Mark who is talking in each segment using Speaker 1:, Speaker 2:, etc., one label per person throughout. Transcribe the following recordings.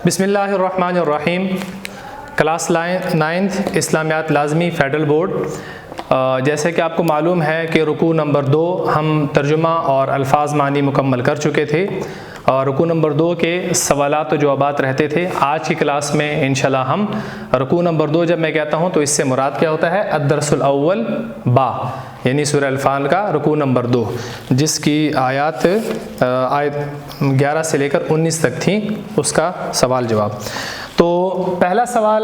Speaker 1: बिस्मिल्लाहिर्रहमानिर्रहीम। Class 9th इस्लामियात लाज़मी Federal board. जैसे कि आपको मालूम है कि रुकू नंबर 2 हम तर्जुमा और अल्फाज मानी मुकम्मल कर चुके थे और रुकू नंबर 2 के सवालात और जवाबात रहते थे। आज की क्लास में इंशाल्लाह हम रुकू नंबर 2 जब मैं कहता हूँ तो इससे मुराद क्या होता है, अद्दरसुल अव्वल बा, यानी सूरह अल-फ़ाल का रुकू नंबर 2 जिसकी आयत 11 से लेकर 19 तक थी, उसका सवाल जवाब। तो पहला सवाल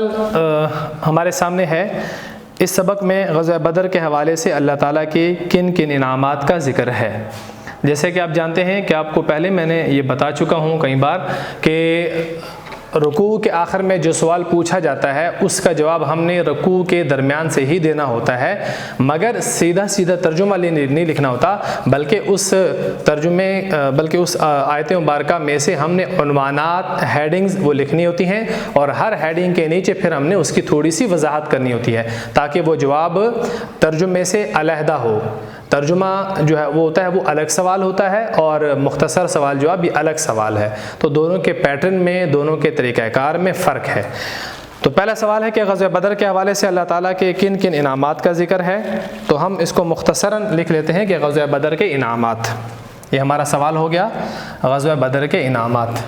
Speaker 1: हमारे सामने है, इस सबक में ग़ज़वा बदर के हवाले से अल्लाह ताला के किन किन इनामात का ज़िक्र है। जैसे कि आप जानते हैं कि आपको पहले मैंने ये बता चुका हूँ कई बार कि रुकू के आखिर में जो सवाल पूछा जाता है उसका जवाब हमने रुकू के दरमियान से ही देना होता है, मगर सीधा सीधा तर्जुमा नहीं लिखना होता, बल्कि उस आयत मुबारका में से हमने उन्वानात हेडिंग्स वो लिखनी होती हैं और हर हेडिंग के नीचे फिर हमने उसकी थोड़ी सी वजाहत करनी होती है ताकि वो जवाब तर्जुमे से अलहदा हो। तर्जुमा जो है वो होता है वो अलग सवाल होता है और मुख्तसर सवाल जवाब भी अलग सवाल है, तो दोनों के पैटर्न में, दोनों के तरीक़ाकार में फ़र्क है। तो पहला सवाल है कि ग़ज़वा बदर के हवाले से अल्लाह ताला के किन किन इनामात का ज़िक्र है। तो हम इसको मुख्तसरन लिख लेते हैं कि ग़ज़वा बदर के इनामात। ये हमारा सवाल हो गया, ग़ज़वा बदर के इनामात।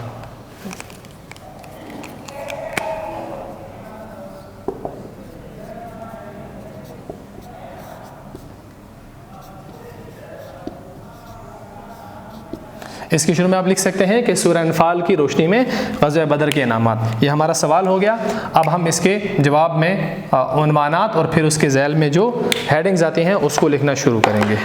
Speaker 1: इसके शुरू में आप लिख सकते हैं कि सूरह अनफ़ाल की रोशनी में ग़ज़वा बदर के इनामात। ये हमारा सवाल हो गया। अब हम इसके जवाब में उन्वानात और फिर उसके ज़ैल में जो हेडिंग्स आती हैं उसको लिखना शुरू करेंगे।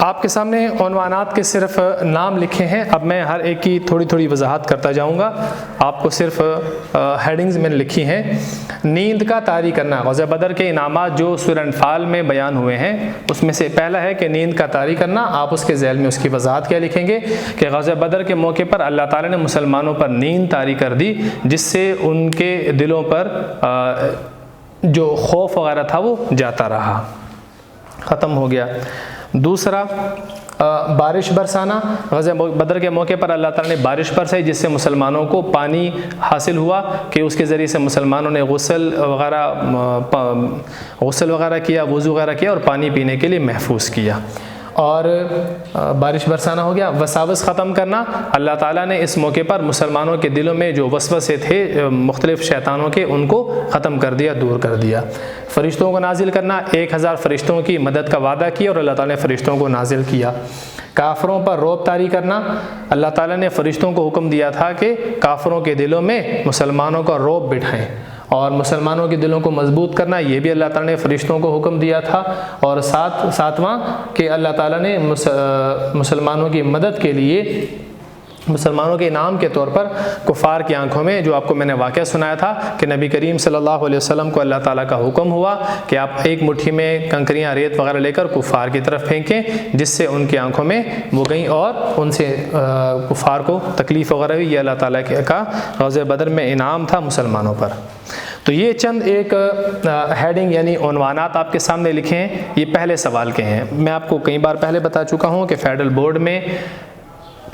Speaker 1: आपके सामने उन्वानात के सिर्फ नाम लिखे हैं। अब मैं हर एक की थोड़ी थोड़ी वजाहत करता जाऊंगा। आपको सिर्फ हेडिंग्स मैंने लिखी हैं। नींद का तारी करना, ग़ज़वा बदर के इनामात जो सूरह अनफ़ाल में बयान हुए हैं उसमें से पहला है कि नींद का तारी करना। आप उसके ज़ैल में उसकी वजाहत क्या लिखेंगे कि ग़ज़वा बदर के मौके पर अल्लाह ताला ने मुसलमानों पर नींद तारी कर दी, जिससे उनके दिलों पर जो खौफ वगैरह था वो जाता रहा, ख़त्म हो गया। दूसरा, बारिश बरसाना। ग़ज़वा बदर के मौके पर अल्लाह ताला ने बारिश बरसाई जिससे मुसलमानों को पानी हासिल हुआ कि उसके ज़रिए से मुसलमानों ने गुस्ल वगैरह किया, वज़ू वगैरह किया और पानी पीने के लिए महफूज किया। और बारिश बरसाना हो गया। वसावस ख़त्म करना, अल्लाह ताला ने इस मौके पर मुसलमानों के दिलों में जो वसवसे थे मुख्तलिफ़ शैतानों के, उनको ख़त्म कर दिया, दूर कर दिया। फ़रिश्तों को नाजिल करना, 1000 फ़रिश्तों की मदद का वादा किया और अल्लाह ताला ने फ़रिश्तों को नाजिल किया। काफ़रों पर रौब तारी करना, अल्लाह ताला ने फ़रिश्तों को हुक्म दिया था कि काफ़रों के दिलों में मुसलमानों का रौब बिठाएँ और मुसलमानों के दिलों को मजबूत करना, ये भी अल्लाह ताला ने फ़रिश्तों को हुक्म दिया था। और सातवां कि अल्लाह ताला ने मुसलमानों की मदद के लिए मुसलमानों के इनाम के तौर पर कुफ़ार की आंखों में, जो आपको मैंने वाक़या सुनाया था कि नबी करीम सल्लल्लाहु अलैहि वसल्लम को अल्लाह ताला का हुक्म हुआ कि आप एक मुट्ठी में कंकरियाँ, रेत वगैरह लेकर कुफ़ार की तरफ फेंकें, जिससे उनकी आंखों में वो गईं और उनसे कुफ़ार को तकलीफ़ वगैरह हुई। ये अल्लाह ताला का ग़ज़वे बदर में इनाम था मुसलमानों पर। तो ये चंद एक हेडिंग यानी उन्वानात आपके सामने लिखे हैं, ये पहले सवाल के हैं। मैं आपको कई बार पहले बता चुका हूँ कि फेडरल बोर्ड में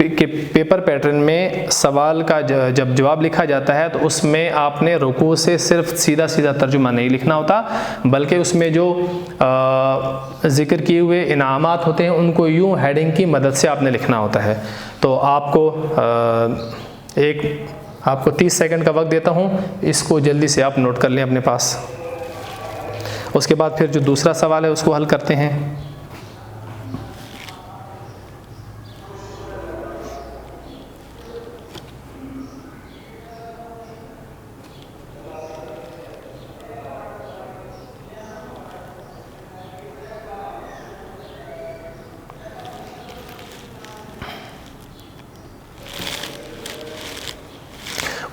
Speaker 1: के पेपर पैटर्न में सवाल का जब जवाब लिखा जाता है तो उसमें आपने रुकू से सिर्फ सीधा सीधा तर्जुमा नहीं लिखना होता, बल्कि उसमें जो ज़िक्र किए हुए इनामात होते हैं उनको यूँ हेडिंग की मदद से आपने लिखना होता है। तो आपको 30 सेकंड का वक्त देता हूँ, इसको जल्दी से आप नोट कर लें अपने पास। उसके बाद फिर जो दूसरा सवाल है उसको हल करते हैं।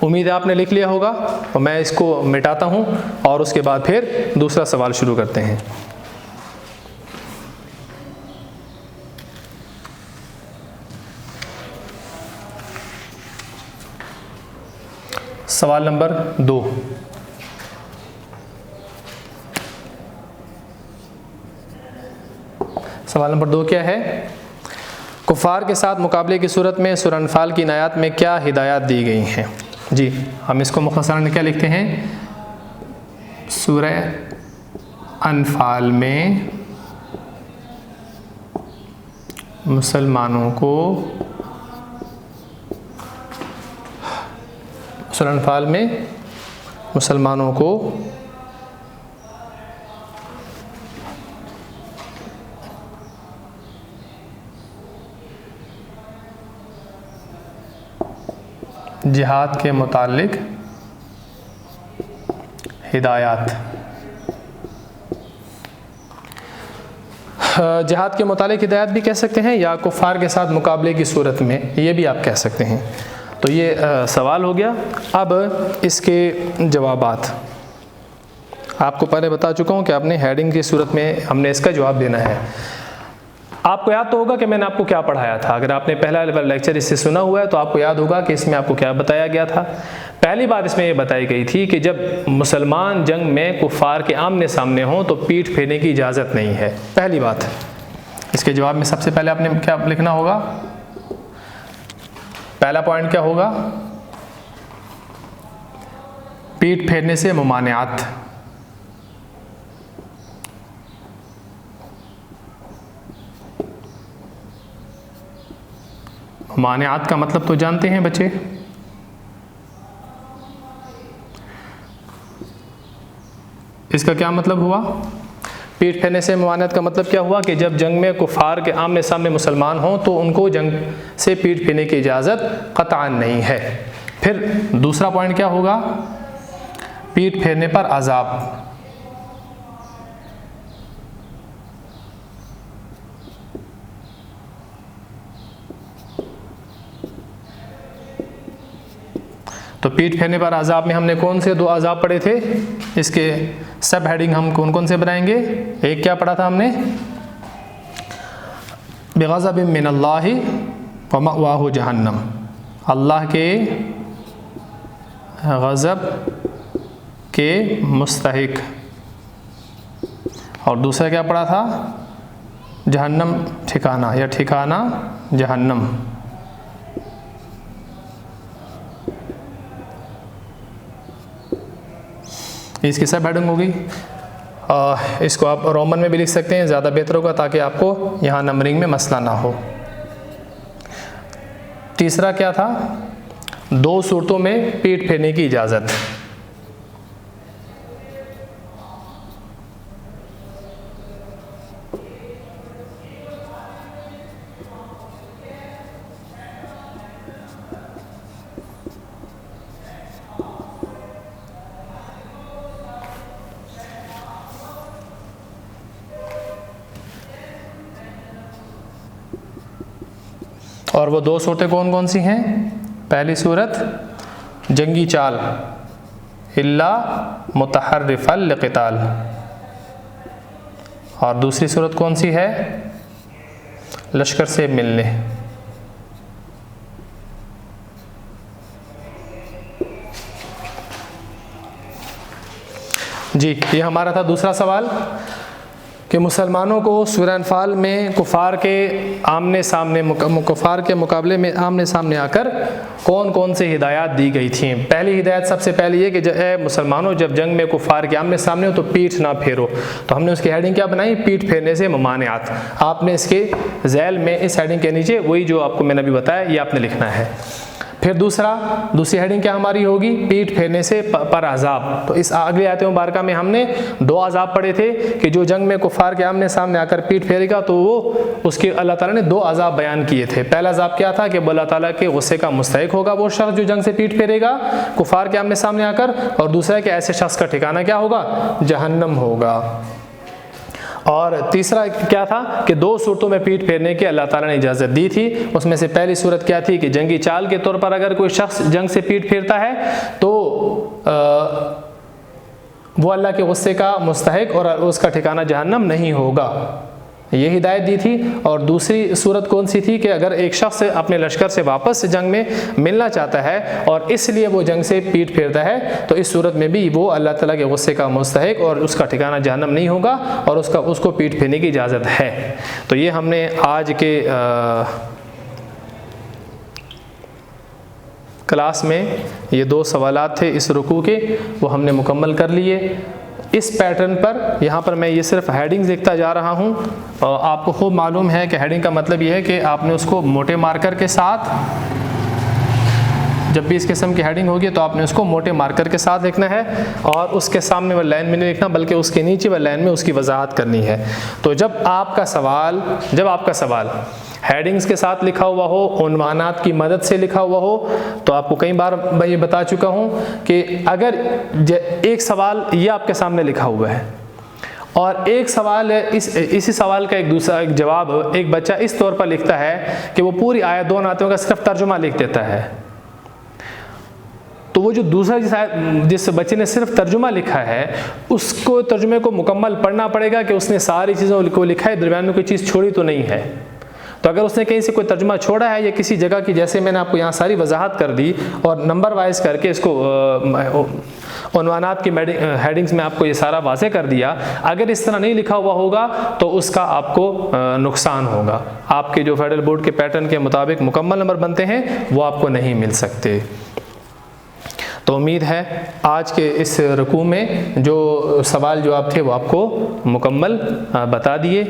Speaker 1: उम्मीद है आपने लिख लिया होगा, और मैं इसको मिटाता हूं और उसके बाद फिर दूसरा सवाल शुरू करते हैं। सवाल नंबर 2। सवाल नंबर 2 क्या है? कुफ़ार के साथ मुकाबले की सूरत में सूरह अनफ़ाल की आयत में क्या हिदायत दी गई हैं? जी, हम इसको मुख़्तसरन क्या लिखते हैं? सूरह अनफ़ाल में मुसलमानों को, सूरह अनफ़ाल में मुसलमानों को जिहाद के मुतालिक हिदायत। जिहाद के मुतालिक हिदायत भी कह सकते हैं, या कुफ़ार के साथ मुकाबले की सूरत में, ये भी आप कह सकते हैं। तो ये सवाल हो गया। अब इसके जवाबात आपको पहले बता चुका हूँ कि आपने हेडिंग की सूरत में हमने इसका जवाब देना है। आपको याद तो होगा कि मैंने आपको क्या पढ़ाया था। अगर आपने पहला लेक्चर इससे सुना हुआ है तो आपको याद होगा कि इसमें आपको क्या बताया गया था। पहली बात इसमें ये बताई गई थी कि जब मुसलमान जंग में कुफ़ार के आमने सामने हों तो पीठ फेरने की इजाज़त नहीं है। पहली बात। इसके जवाब में सबसे पहले आपने क्या लिखना होगा? पहला पॉइंट क्या होगा? पीठ फेरने से मुमानियात। मुमानियात का मतलब तो जानते हैं बच्चे? इसका क्या मतलब हुआ? पीठ फेरने से मुमानियात का मतलब क्या हुआ कि जब जंग में कुफ़ार के आमने सामने मुसलमान हों तो उनको जंग से पीठ फेरने की इजाज़त क़तअन नहीं है। फिर दूसरा पॉइंट क्या होगा? पीठ फेरने पर अज़ाब। तो पीठ फेरने पर अज़ाब में हमने कौन से 2 अज़ाब पढ़े थे? इसके सब हेडिंग हम कौन कौन से बनाएंगे? एक क्या पढ़ा था हमने? बिग़ज़बिन मिनल्लाहि व मअवाहु जहन्नम, अल्लाह के ग़ज़ब के मुस्तहिक। और दूसरा क्या पढ़ा था? जहन्नम ठिकाना, या ठिकाना जहन्नम। इसकी सब हेडिंग होगी। इसको आप रोमन में भी लिख सकते हैं, ज़्यादा बेहतर होगा ताकि आपको यहाँ नंबरिंग में मसला ना हो। तीसरा क्या था? 2 सूरतों में पीठ फेरने की इजाज़त। और और वो 2 सूरतें कौन कौन सी हैं? पहली सूरत जंगी चाल, इल्ला मुतहर्रिफल लिक़िताल, और दूसरी सूरत कौन सी है? लश्कर से मिलने। जी, ये हमारा था दूसरा सवाल कि मुसलमानों को सूरह अनफाल में कुफ़ार के मुकाबले में आमने सामने आकर कौन कौन से हिदायत दी गई थी। पहली हिदायत सबसे पहले ये कि मुसलमानों जब जंग में कुफ़ार के आमने सामने हो तो पीठ ना फेरो। तो हमने उसकी हेडिंग क्या बनाई? पीठ फेरने से ममानियात। आपने इसके झैल में इस हेडिंग के नीचे वही जो आपको मैंने अभी बताया ये आपने लिखना है। फिर दूसरी हेडिंग क्या हमारी होगी? पीठ फेरने से पर अजाब। तो इस अगली आयत मुबारका में हमने 2 अजाब पढ़े थे कि जो जंग में कुफ़ार के आमने सामने आकर पीठ फेरेगा तो वो उसके अल्लाह ताला ने 2 अजाब बयान किए थे। पहला अजाब क्या था कि अल्लाह ताला के गुस्से का मुस्तहिक होगा वो शख्स जो जंग से पीठ फेरेगा कुफ़ार के आमने सामने आकर, और दूसरा कि ऐसे शख्स का ठिकाना क्या होगा? जहन्नम होगा। और तीसरा क्या था कि 2 सूरतों में पीठ फेरने की अल्लाह ताला ने इजाज़त दी थी। उसमें से पहली सूरत क्या थी कि जंगी चाल के तौर पर अगर कोई शख्स जंग से पीठ फेरता है तो वो अल्लाह के गुस्से का मुस्तहिक और उसका ठिकाना जहन्नम नहीं होगा, ये हिदायत दी थी। और दूसरी सूरत कौन सी थी कि अगर एक शख्स अपने लश्कर से वापस से जंग में मिलना चाहता है और इसलिए वो जंग से पीठ फेरता है तो इस सूरत में भी वो अल्लाह ताला के गुस्से का मुस्तहिक और उसका ठिकाना जहन्नम नहीं होगा और उसको पीठ फेरने की इजाज़त है। तो ये हमने आज के क्लास में ये 2 सवालात थे इस रुकू के, वो हमने मुकम्मल कर लिए। इस पैटर्न पर यहाँ पर मैं ये सिर्फ हेडिंग्स लिखता जा रहा हूँ। आपको खूब मालूम है कि हेडिंग का मतलब ये है कि आपने उसको मोटे मार्कर के साथ, जब भी इस किस्म की हेडिंग होगी तो आपने उसको मोटे मार्कर के साथ लिखना है और उसके सामने वाली लाइन में नहीं लिखना बल्कि उसके नीचे वाली लाइन में उसकी वजाहत करनी है। तो जब आपका सवाल हेडिंग्स के साथ लिखा हुआ हो, उन्वानात की मदद से लिखा हुआ हो, तो आपको कई बार मैं ये बता चुका हूँ कि अगर एक सवाल ये आपके सामने लिखा हुआ है और एक सवाल है, इसी सवाल का एक जवाब एक बच्चा इस तौर पर लिखता है कि वो पूरी आयत 2 आयतों का सिर्फ तर्जुमा लिख देता है, तो वो जो दूसरा जिस बच्चे ने सिर्फ तर्जुमा लिखा है उसको तर्जुमे को मुकम्मल पढ़ना पड़ेगा कि उसने सारी चीज़ों को लिखा है, दरमियान में कोई चीज़ छोड़ी तो नहीं है। तो अगर उसने कहीं से कोई तर्जुमा छोड़ा है या किसी जगह की, जैसे मैंने आपको यहाँ सारी वजाहत कर दी और नंबर वाइज करके इसको उन्वानात की हेडिंग्स में आपको ये सारा वाज़े कर दिया, अगर इस तरह नहीं लिखा हुआ होगा तो उसका आपको नुकसान होगा। आपके जो फेडरल बोर्ड के पैटर्न के मुताबिक मुकम्मल नंबर बनते हैं वो आपको नहीं मिल सकते। तो उम्मीद है आज के इस रुकू में जो सवाल जवाब थे वो आपको मुकम्मल बता दिए।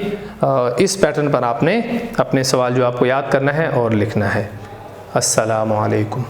Speaker 1: इस पैटर्न पर आपने अपने सवाल जवाब को याद करना है और लिखना है। अस्सलामु अलैकुम।